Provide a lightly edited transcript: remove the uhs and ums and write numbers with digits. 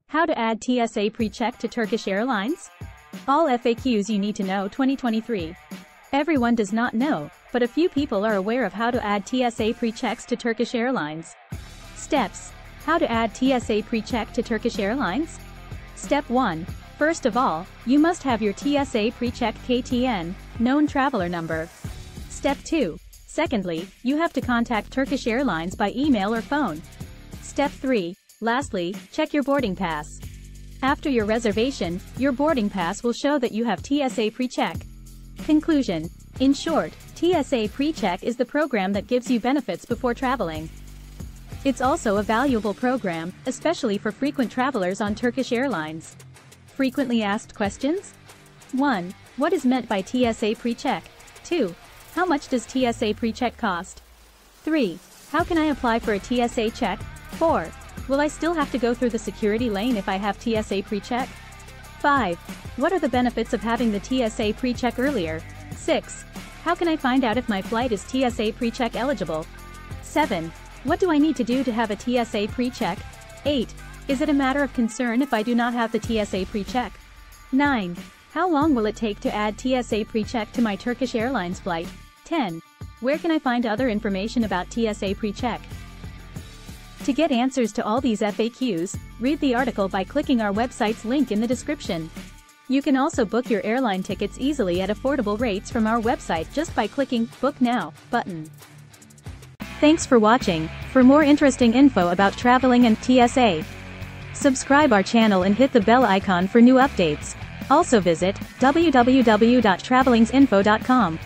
How to add TSA Precheck to Turkish Airlines? All FAQs you need to know 2023. Everyone does not know, but a few people are aware of how to add TSA Prechecks to Turkish Airlines. Steps. How to add TSA Precheck to Turkish Airlines? Step 1. First of all, you must have your TSA Precheck KTN, known traveler number. Step 2. Secondly, you have to contact Turkish Airlines by email or phone. Step 3. Lastly, check your boarding pass. After your reservation, your boarding pass will show that you have TSA Precheck. Conclusion. In short, TSA Precheck is the program that gives you benefits before traveling. It's also a valuable program, especially for frequent travelers on Turkish Airlines. Frequently asked questions? 1. What is meant by TSA Precheck? 2. How much does TSA Precheck cost? 3. How can I apply for a TSA check? 4. Will I still have to go through the security lane if I have TSA Precheck? 5. What are the benefits of having the TSA Precheck earlier? 6. How can I find out if my flight is TSA Precheck eligible? 7. What do I need to do to have a TSA Precheck? 8. Is it a matter of concern if I do not have the TSA Precheck? 9. How long will it take to add TSA Precheck to my Turkish Airlines flight? 10. Where can I find other information about TSA Precheck? To get answers to all these FAQs, read the article by clicking our website's link in the description. You can also book your airline tickets easily at affordable rates from our website just by clicking Book Now button. Thanks for watching. For more interesting info about traveling and TSA, subscribe our channel and hit the bell icon for new updates. Also visit www.travelinginfo.com.